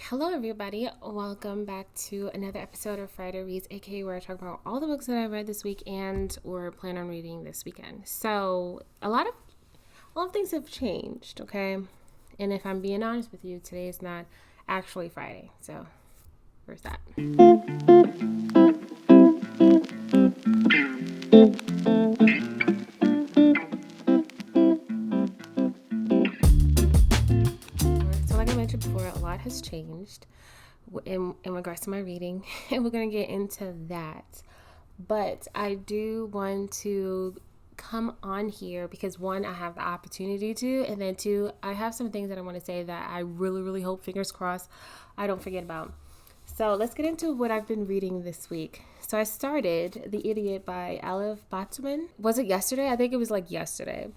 Hello everybody, welcome back to another episode of Friday Reads, aka where I talk about all the books that I read this week and or plan on reading this weekend. So a lot of things have changed, okay? And if I'm being honest with you, today is not actually Friday. So where's that? So like I mentioned before, a lot has changed in regards to my reading, and we're going to get into that. But I do want to come on here because one, I have the opportunity to, and then two, I have some things that I want to say that I really hope, fingers crossed, I don't forget about. So let's get into what I've been reading this week. So I started The Idiot by Elif Batuman. Was it yesterday? I think it was like yesterday.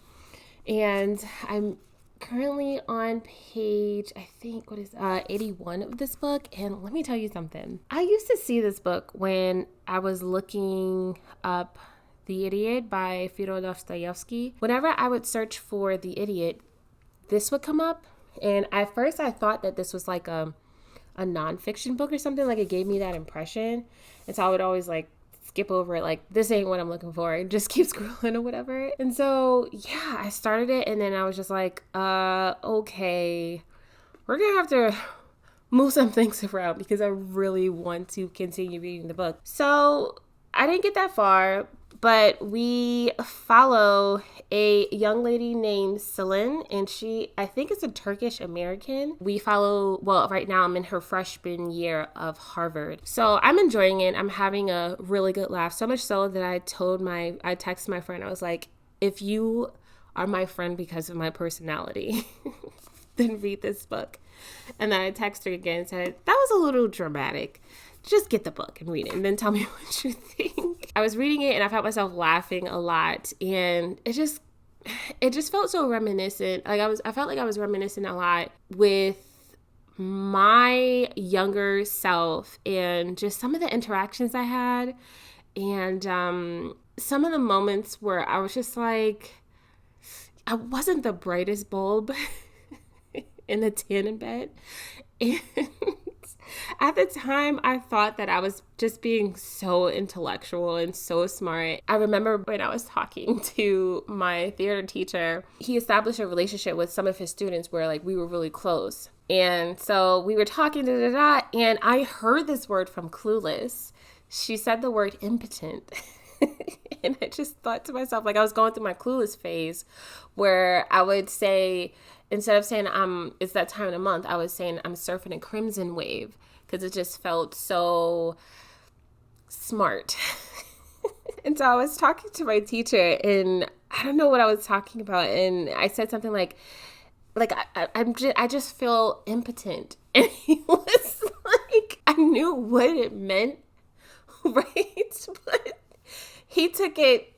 And I'm currently on page, I think, 81 of this book. And let me tell you something. I used to see this book when I was looking up The Idiot by Fyodor Dostoevsky. Whenever I would search for The Idiot, this would come up. And at first I thought that this was like a nonfiction book or something. Like, it gave me that impression. And so I would always like skip over it, like, this ain't what I'm looking for, and just keep scrolling or whatever. And so yeah, I started it, and then I was just like, okay, we're gonna have to move some things around because I really want to continue reading the book. So I didn't get that far, but we follow a young lady named Selin, and she, I think, is a Turkish American. We follow, well, right now I'm in her freshman year of Harvard. So I'm enjoying it. I'm having a really good laugh. So much so that I texted my friend, I was like, if you are my friend because of my personality, then read this book. And then I texted her again and said, that was a little dramatic. Just get the book and read it and then tell me what you think. I was reading it and I found myself laughing a lot, and it just felt so reminiscent. I felt like I was reminiscing a lot with my younger self and just some of the interactions I had, and some of the moments where I was just like, I wasn't the brightest bulb in the tin in bed. And at the time, I thought that I was just being so intellectual and so smart. I remember when I was talking to my theater teacher, he established a relationship with some of his students where, like, we were really close. And so we were talking, and I heard this word from Clueless. She said the word impotent. And I just thought to myself, like, I was going through my Clueless phase where I would say, instead of saying it's that time of the month, I was saying I'm surfing a crimson wave because it just felt so smart. And so I was talking to my teacher, and I don't know what I was talking about, and I said something like I just feel impotent, and he was like, I knew what it meant, right? But he took it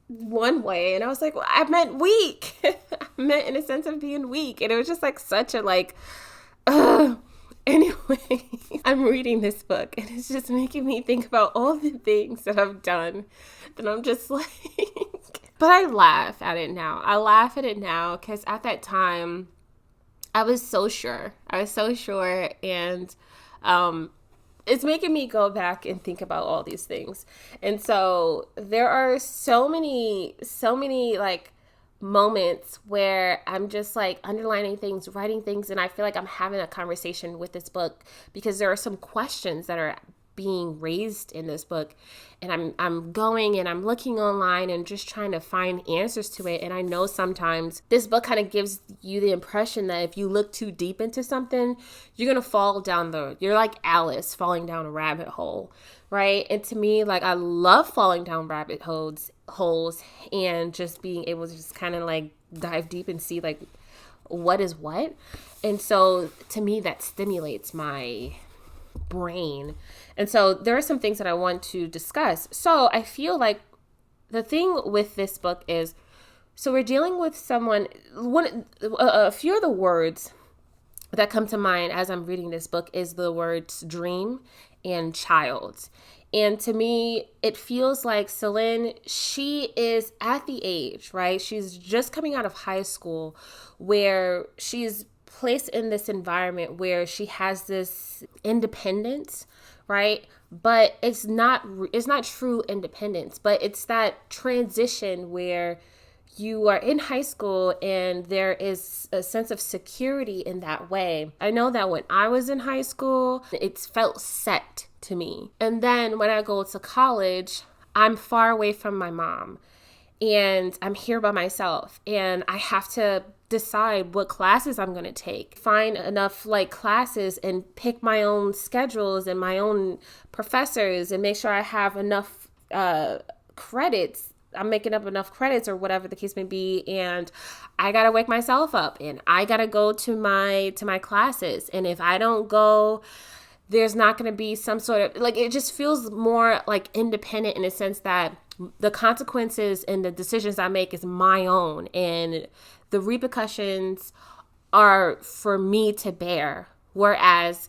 one way, and I was like, well, I meant weak. I meant in a sense of being weak. And it was just like such a like, anyway, I'm reading this book and it's just making me think about all the things that I've done that I'm just like, but I laugh at it now. I laugh at it now because at that time I was so sure. And it's making me go back and think about all these things. And so there are so many like moments where I'm just like underlining things, writing things, and I feel like I'm having a conversation with this book because there are some questions that are being raised in this book, and I'm going and I'm looking online and just trying to find answers to it. And I know sometimes this book kind of gives you the impression that if you look too deep into something, you're gonna fall down you're like Alice falling down a rabbit hole, right? And to me, like, I love falling down rabbit holes and just being able to just kind of like dive deep and see like what is what. And so to me, that stimulates my brain. And so there are some things that I want to discuss. So I feel like the thing with this book is, so we're dealing with someone, a few of the words that come to mind as I'm reading this book is the words dream and child. And to me, it feels like Selin, she is at the age, right? She's just coming out of high school where she's placed in this environment where she has this independence, right? But it's not true independence, but it's that transition where you are in high school and there is a sense of security in that way. I know that when I was in high school, it felt set to me. And then when I go to college, I'm far away from my mom and I'm here by myself and I have to decide what classes I'm going to take, find enough like classes and pick my own schedules and my own professors and make sure I have enough credits. I'm making up enough credits or whatever the case may be. And I got to wake myself up and I got to go to my classes. And if I don't go, there's not going to be some sort of like, it just feels more like independent in a sense that the consequences and the decisions I make is my own. And the repercussions are for me to bear. Whereas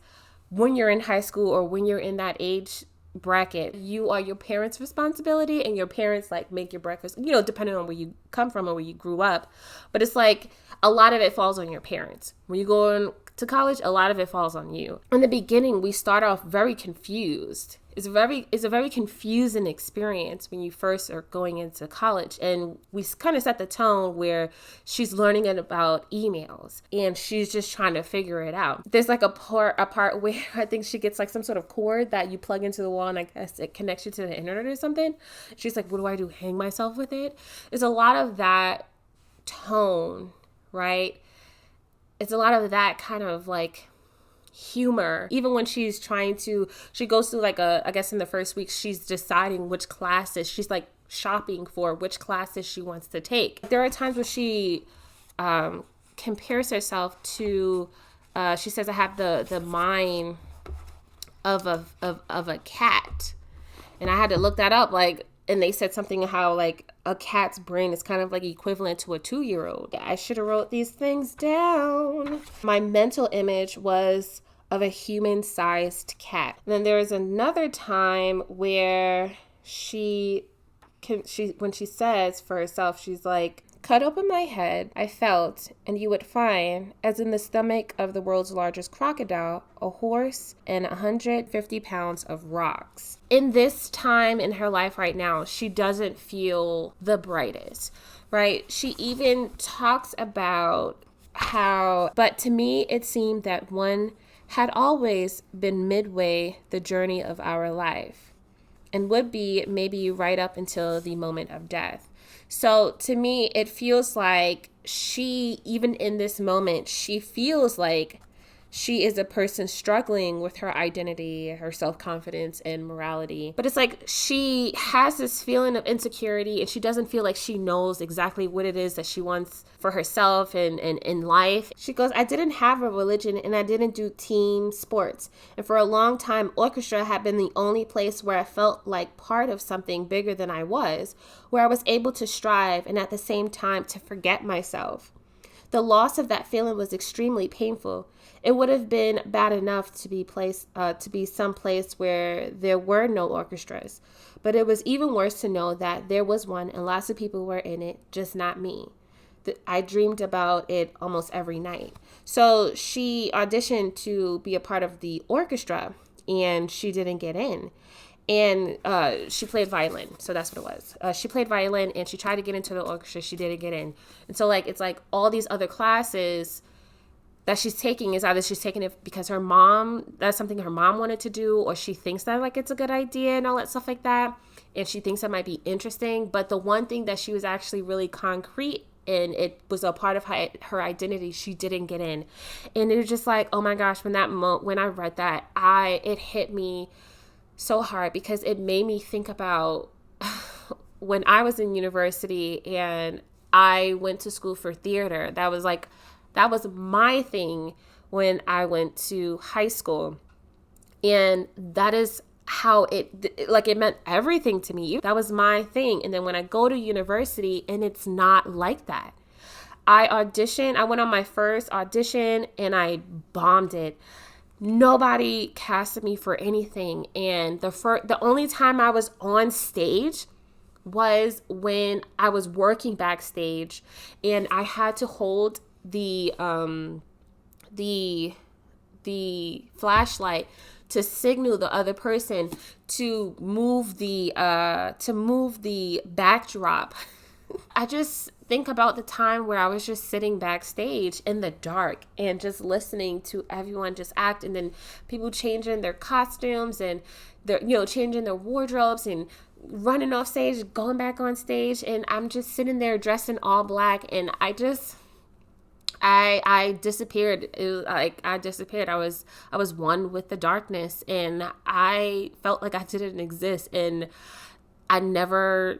when you're in high school or when you're in that age bracket, you are your parents' responsibility and your parents like make your breakfast, you know, depending on where you come from or where you grew up. But it's like a lot of it falls on your parents. When you go in to college, a lot of it falls on you. In the beginning, we start off very confused. It's a very confusing experience when you first are going into college. And we kind of set the tone where she's learning about emails and she's just trying to figure it out. There's like a part where I think she gets like some sort of cord that you plug into the wall and I guess it connects you to the internet or something. She's like, what do I do? Hang myself with it? There's a lot of that tone, right? It's a lot of that kind of like humor. Even when she goes through like I guess in the first week, she's deciding which classes, she's like shopping for which classes she wants to take. There are times where she compares herself to, she says, I have the mind of a cat. And I had to look that up, like, and they said something how like a cat's brain is kind of like equivalent to a 2-year-old. I should have wrote these things down. My mental image was of a human-sized cat. And then there was another time where when she says for herself, she's like, cut open my head, I felt, and you would find, as in the stomach of the world's largest crocodile, a horse and 150 pounds of rocks. In this time in her life right now, she doesn't feel the brightest, right? She even talks about how, but to me, it seemed that one had always been midway the journey of our life and would be maybe right up until the moment of death. So to me, it feels like she, even in this moment, she feels like she is a person struggling with her identity, her self-confidence, and morality. But it's like she has this feeling of insecurity and she doesn't feel like she knows exactly what it is that she wants for herself and in life. She goes, I didn't have a religion and I didn't do team sports. And for a long time, orchestra had been the only place where I felt like part of something bigger than I was, where I was able to strive and at the same time to forget myself. The loss of that feeling was extremely painful. It would have been bad enough to be someplace where there were no orchestras, but it was even worse to know that there was one and lots of people were in it, just not me. I dreamed about it almost every night. So she auditioned to be a part of the orchestra and she didn't get in. And she played violin. So that's what it was. She played violin and she tried to get into the orchestra. She didn't get in. And so like, it's like all these other classes that she's taking is either she's taking it because that's something her mom wanted to do, or she thinks that like it's a good idea and all that stuff like that. And she thinks that might be interesting. But the one thing that she was actually really concrete and it was a part of her identity, she didn't get in. And it was just like, oh my gosh, when I read that, it hit me so hard because it made me think about when I was in university and I went to school for theater. That was my thing when I went to high school. And that is how it meant everything to me. That was my thing. And then when I go to university and it's not like that. I went on my first audition and I bombed it. Nobody casted me for anything. And the only time I was on stage was when I was working backstage and I had to hold the the flashlight to signal the other person to move the backdrop. I just think about the time where I was just sitting backstage in the dark and just listening to everyone just act, and then people changing their costumes and they're, changing their wardrobes and running off stage, going back on stage, and I'm just sitting there dressed in all black, and I disappeared. It was like I disappeared. I was one with the darkness, and I felt like I didn't exist, and I never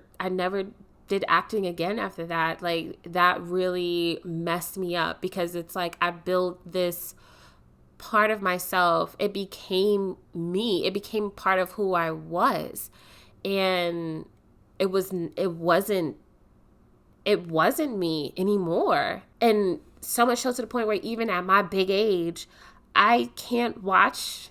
did acting again after that. Like, that really messed me up, because it's like I built this part of myself. It became me. It became part of who I was, and it wasn't me anymore. And so much so to the point where even at my big age, I can't watch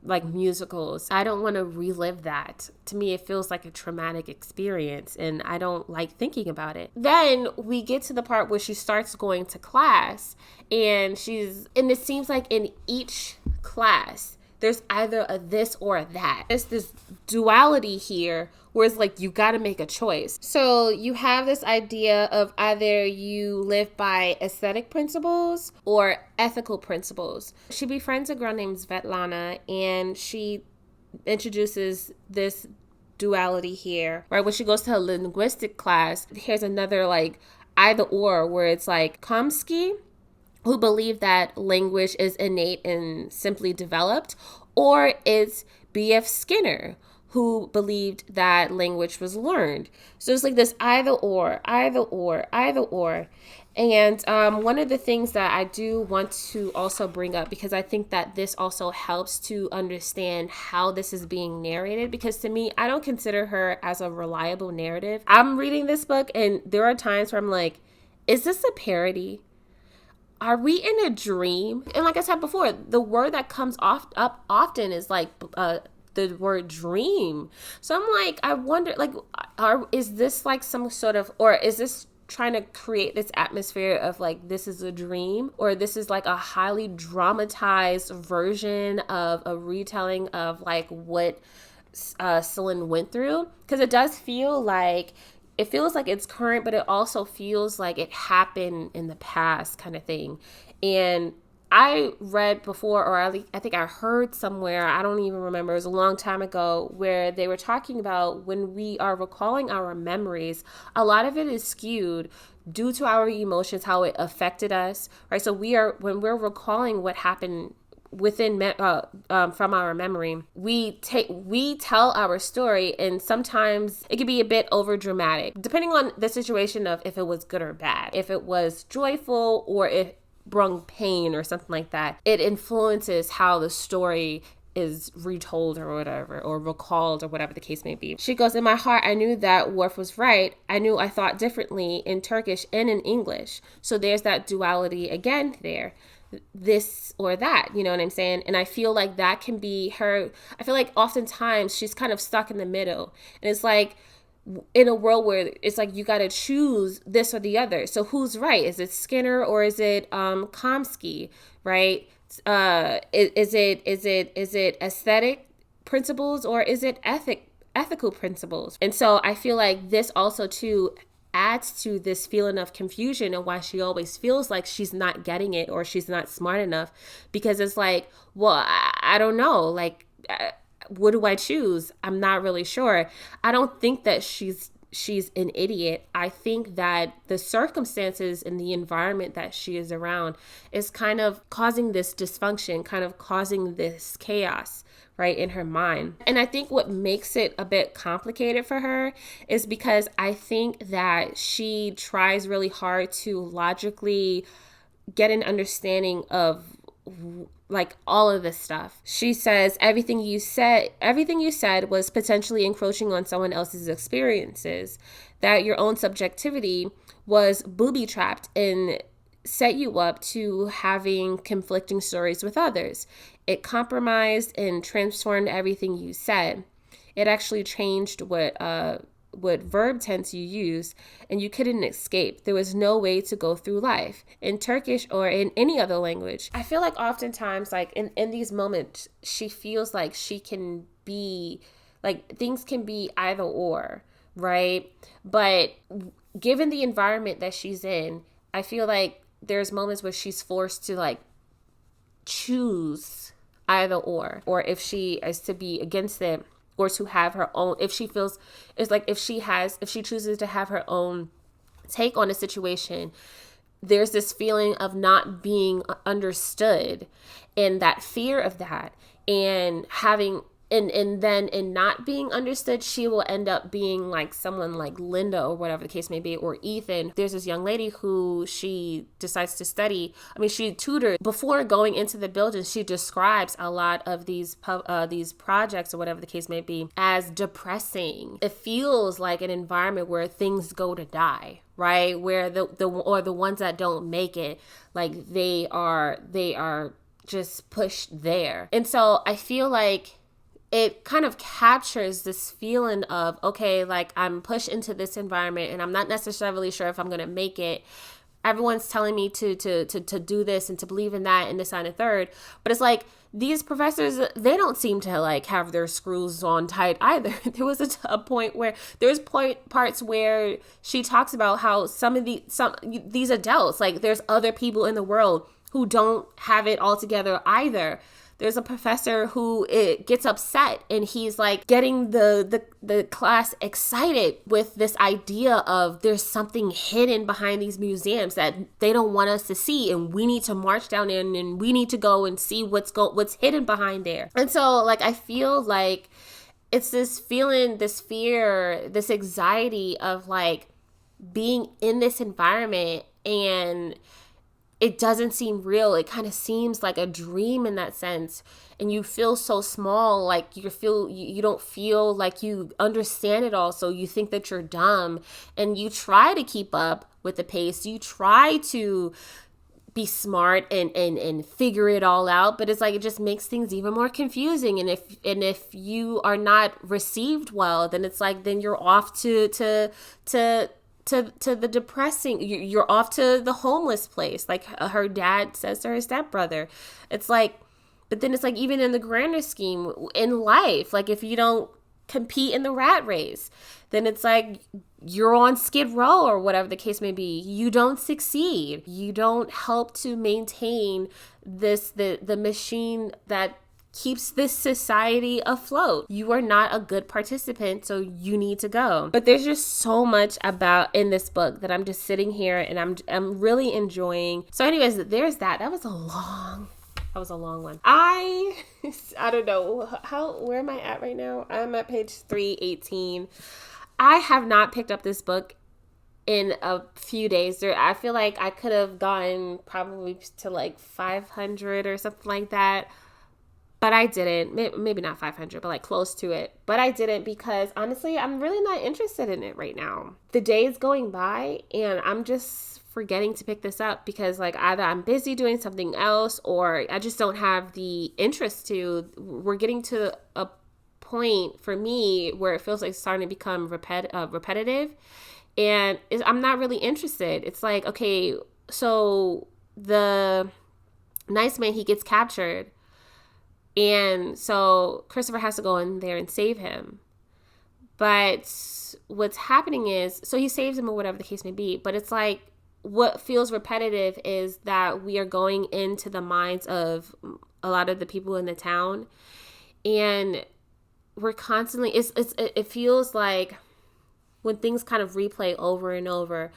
like musicals. I don't want to relive that. To me, it feels like a traumatic experience, and I don't like thinking about it. Then we get to the part where she starts going to class, and it seems like in each class, there's either a this or a that. There's this duality here where it's like you got to make a choice. So you have this idea of either you live by aesthetic principles or ethical principles. She befriends a girl named Svetlana, and she introduces this duality here, right? When she goes to a linguistic class, here's another like either or, where it's like Chomsky, who believed that language is innate and simply developed, or it's B.F. Skinner, who believed that language was learned. So it's like this either or. And one of the things that I do want to also bring up, because I think that this also helps to understand how this is being narrated, because to me, I don't consider her as a reliable narrative. I'm reading this book, and there are times where I'm like, is this a parody? Are we in a dream? And like I said before, the word that comes up often is like the word dream. So I'm like, I wonder, like, is this like some sort of, or is this trying to create this atmosphere of like, this is a dream, or this is like a highly dramatized version of a retelling of like what Selin went through? Because it does feel like, it feels like it's current, but it also feels like it happened in the past kind of thing. And I read before, or I think I heard somewhere, I don't even remember, it was a long time ago, where they were talking about when we are recalling our memories, a lot of it is skewed due to our emotions, how it affected us, right? So when we're recalling what happened from our memory, we tell our story, and sometimes it can be a bit over dramatic, depending on the situation of if it was good or bad, if it was joyful or if brung pain or something like that. It influences how the story is retold or whatever, or recalled, or whatever the case may be. She goes, in my heart, I knew that Worf was right. I knew I thought differently in Turkish and in English. So there's that duality again there. This or that, you know what I'm saying? And I feel like that can be her. I feel like oftentimes she's kind of stuck in the middle. And it's like, in a world where it's like you got to choose this or the other. So who's right? Is it Skinner or is it Chomsky, right? Is it aesthetic principles or is it ethical principles? And so I feel like this also too adds to this feeling of confusion and why she always feels like she's not getting it or she's not smart enough, because it's like, well, I don't know, like, what do I choose? I'm not really sure. I don't think that she's an idiot. I think that the circumstances and the environment that she is around is kind of causing this dysfunction, kind of causing this chaos, right, in her mind. And I think what makes it a bit complicated for her is because I think that she tries really hard to logically get an understanding of like all of this stuff. She says everything you said was potentially encroaching on someone else's experiences, that your own subjectivity was booby-trapped and set you up to having conflicting stories with others. It compromised and transformed everything you said. It actually changed what what verb tense you use, and you couldn't escape. There was no way to go through life. In Turkish or in any other language, I feel like oftentimes, like in these moments, she feels like she can be, like things can be either or, right? But given the environment that she's in, I feel like there's moments where she's forced to like choose either or if she is to be against it, or to have her own, if she feels, it's like if she chooses to have her own take on a situation, there's this feeling of not being understood, and that fear of that, and having and then in not being understood, she will end up being like someone like Linda or whatever the case may be, or Ethan. There's this young lady who she decides to study. I mean, she tutored before going into the building. She describes a lot of these projects or whatever the case may be as depressing. It feels like an environment where things go to die, right? Where the ones that don't make it, like they are just pushed there. And so I feel like it kind of captures this feeling of, okay, like I'm pushed into this environment and I'm not necessarily sure if I'm going to make it. Everyone's telling me to do this and to believe in that and this and the third. But it's like these professors, they don't seem to like have their screws on tight either. There was a point where there's parts where she talks about how some of these adults, like there's other people in the world who don't have it all together either. There's a professor who gets upset, and he's like getting the class excited with this idea of there's something hidden behind these museums that they don't want us to see, and we need to march down in and we need to go and see what's hidden behind there. And so like I feel like it's this feeling, this fear, this anxiety of like being in this environment, and it doesn't seem real. It kind of seems like a dream in that sense. And you feel so small, like you don't feel like you understand it all. So you think that you're dumb, and you try to keep up with the pace. You try to be smart and figure it all out, but it's like it just makes things even more confusing. And if you are not received well, then it's like then you're off to the depressing, you're off to the homeless place, like her dad says to her stepbrother. It's like, but then it's like even in the grander scheme in life, like if you don't compete in the rat race, then it's like you're on Skid Row or whatever the case may be. You don't succeed. You don't help to maintain the machine that keeps this society afloat. You are not a good participant, so you need to go. But there's just so much about in this book that I'm just sitting here and I'm really enjoying. So anyways, there's that. That was a long one. I don't know where am I at right now? I'm at page 318. I have not picked up this book in a few days. I feel like I could have gotten probably to like 500 or something like that. But I didn't. Maybe not 500, but like close to it. But I didn't because honestly, I'm really not interested in it right now. The day is going by and I'm just forgetting to pick this up because like either I'm busy doing something else or I just don't have the interest to. We're getting to a point for me where it feels like it's starting to become repetitive, and I'm not really interested. It's like, okay, so the nice man, he gets captured. And so Christopher has to go in there and save him. But what's happening is, so he saves him or whatever the case may be. But it's like what feels repetitive is that we are going into the minds of a lot of the people in the town. And we're constantly, it feels like when things kind of replay over and over,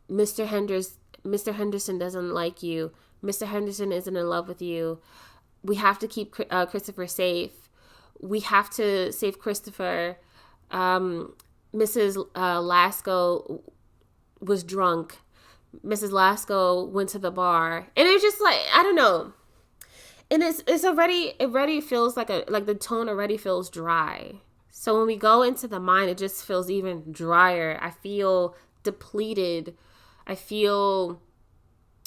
Mr. Henderson doesn't like you. Mr. Henderson isn't in love with you. We have to keep Christopher safe. We have to save Christopher. Mrs. Lasko was drunk. Mrs. Lasko went to the bar. And it's just like, I don't know. And it already feels like the tone already feels dry. So when we go into the mind, it just feels even drier. I feel depleted. I feel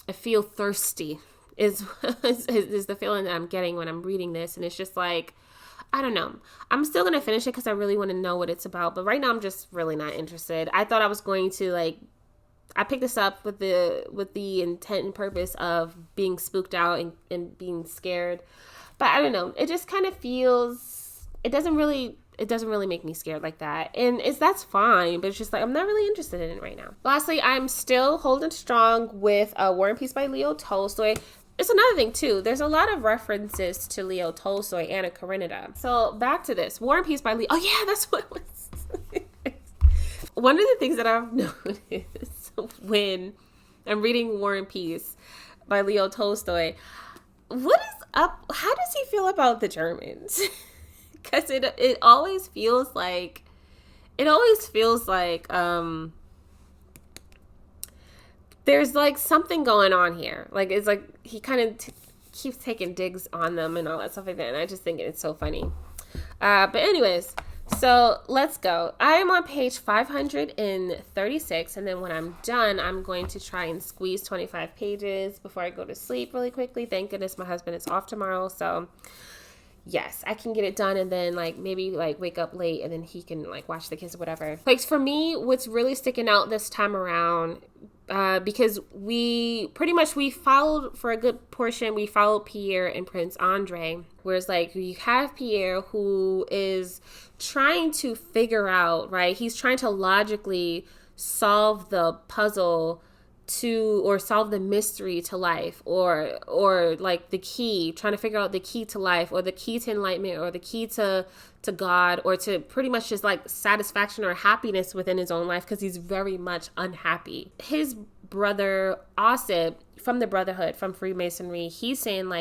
thirsty. Is the feeling that I'm getting when I'm reading this. And it's just like, I don't know. I'm still going to finish it because I really want to know what it's about. But right now I'm just really not interested. I thought I was going to I picked this up with the intent and purpose of being spooked out and being scared. But I don't know. It just kind of feels, it doesn't really make me scared like that. And that's fine, but it's just like, I'm not really interested in it right now. Lastly, I'm still holding strong with War and Peace by Leo Tolstoy. It's another thing too. There's a lot of references to Leo Tolstoy, Anna Karenina. So back to this. War and Peace by Leo. Oh yeah, that's what it was. One of the things that I've noticed when I'm reading War and Peace by Leo Tolstoy, what is up? How does he feel about the Germans? Because it always feels like there's like something going on here. Like it's like he kind of keeps taking digs on them and all that stuff like that. And I just think it's so funny. But anyways, so let's go. I am on page 536, and then when I'm done, I'm going to try and squeeze 25 pages before I go to sleep really quickly. Thank goodness my husband is off tomorrow, so yes, I can get it done, and then maybe wake up late, and then he can watch the kids or whatever. For me, what's really sticking out this time around, because we followed for a good portion, we followed Pierre and Prince Andrei, whereas you have Pierre who is trying to figure out, right? He's trying to logically solve the puzzle or solve the mystery to life, or the key, trying to figure out the key to life, or the key to enlightenment, or the key to God, or to pretty much just satisfaction or happiness within his own life, because he's very much unhappy. His brother Osip from the Brotherhood, from Freemasonry, he's saying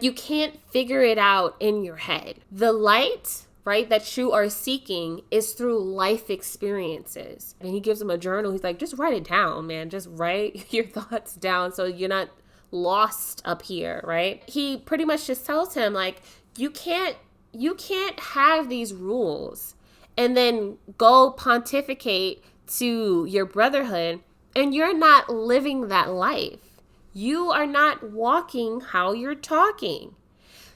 you can't figure it out in your head. The light, right, that you are seeking is through life experiences. And he gives him a journal. He's like, just write it down, man. Just write your thoughts down so you're not lost up here, right? He pretty much just tells him you can't have these rules and then go pontificate to your brotherhood and you're not living that life. You are not walking how you're talking.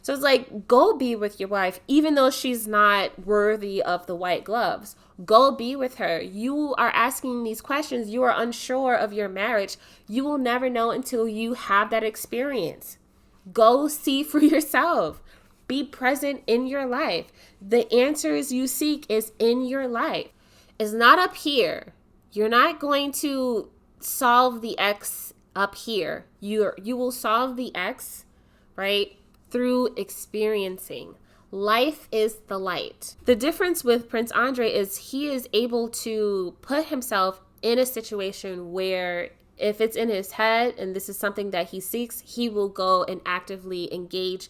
So it's go be with your wife, even though she's not worthy of the white gloves. Go be with her. You are asking these questions. You are unsure of your marriage. You will never know until you have that experience. Go see for yourself. Be present in your life. The answers you seek is in your life. It's not up here. You're not going to solve the X up here. You will solve the X, right, through experiencing. Life is the light. The difference with Prince Andrei is he is able to put himself in a situation where if it's in his head and this is something that he seeks, he will go and actively engage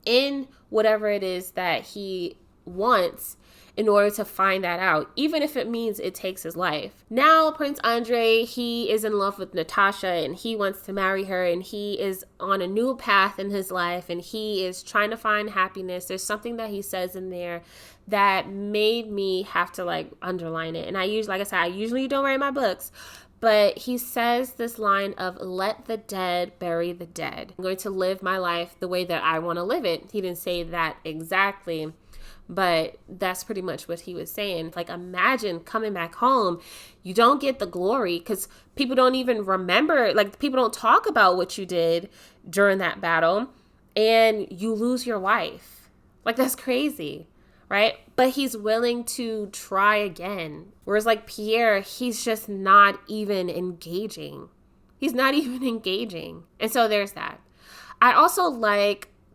in whatever it is that he wants in order to find that out, even if it means it takes his life. Now, Prince Andrei, he is in love with Natasha and he wants to marry her, and he is on a new path in his life and he is trying to find happiness. There's something that he says in there that made me have to underline it. And I usually don't write my books, but he says this line of, let the dead bury the dead. I'm going to live my life the way that I want to live it. He didn't say that exactly, but that's pretty much what he was saying. Imagine coming back home. You don't get the glory because people don't even remember, people don't talk about what you did during that battle, and you lose your wife. That's crazy, right? But he's willing to try again. Whereas Pierre, he's just not even engaging. He's not even engaging. And so there's that. I also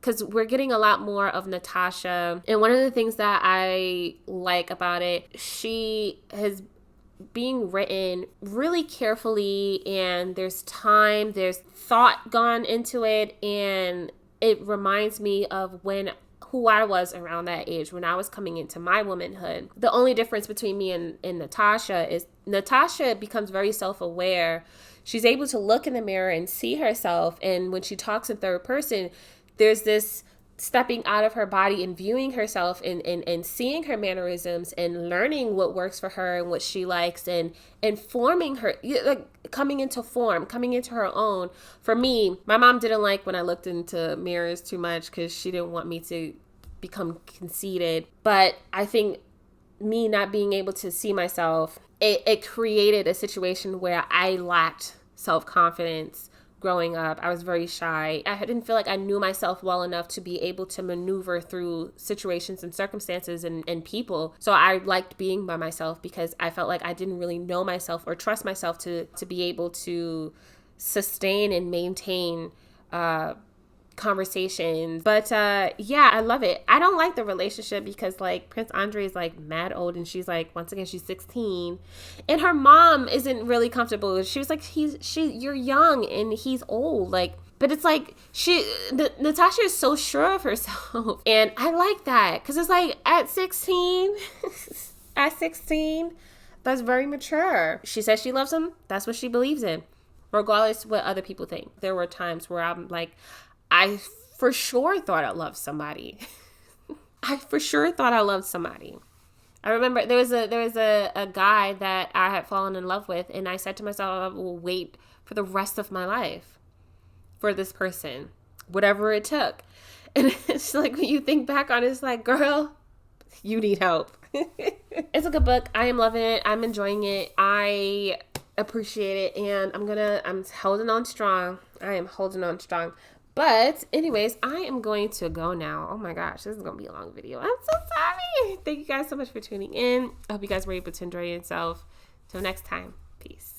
because we're getting a lot more of Natasha. And one of the things that I like about it, she has being written really carefully, and there's time, there's thought gone into it. And it reminds me of who I was around that age when I was coming into my womanhood. The only difference between me and Natasha is Natasha becomes very self-aware. She's able to look in the mirror and see herself. And when she talks in third person, there's this stepping out of her body and viewing herself and seeing her mannerisms and learning what works for her and what she likes and forming her, coming into form, coming into her own. For me, my mom didn't like when I looked into mirrors too much because she didn't want me to become conceited. But I think me not being able to see myself, it created a situation where I lacked self-confidence. Growing up, I was very shy. I didn't feel like I knew myself well enough to be able to maneuver through situations and circumstances and people. So I liked being by myself because I felt like I didn't really know myself or trust myself to be able to sustain and maintain conversations. But yeah, I love it. I don't like the relationship because like Prince Andrei is like mad old and she's like, once again, she's 16 and her mom isn't really comfortable. She was like, you're young and he's old. Like, but it's like Natasha is so sure of herself. And I like that because it's like at 16, that's very mature. She says she loves him. That's what she believes in, regardless of what other people think. There were times where I'm like, I for sure thought I loved somebody. I remember there was a guy that I had fallen in love with, and I said to myself, I will wait for the rest of my life for this person, whatever it took. And it's like when you think back on it, it's like, girl, you need help. It's a good book. I am loving it. I'm enjoying it. I appreciate it, and I'm holding on strong. I am holding on strong. But anyways, I am going to go now. Oh my gosh, this is going to be a long video. I'm so sorry. Thank you guys so much for tuning in. I hope you guys were able to enjoy yourself. Till next time, peace.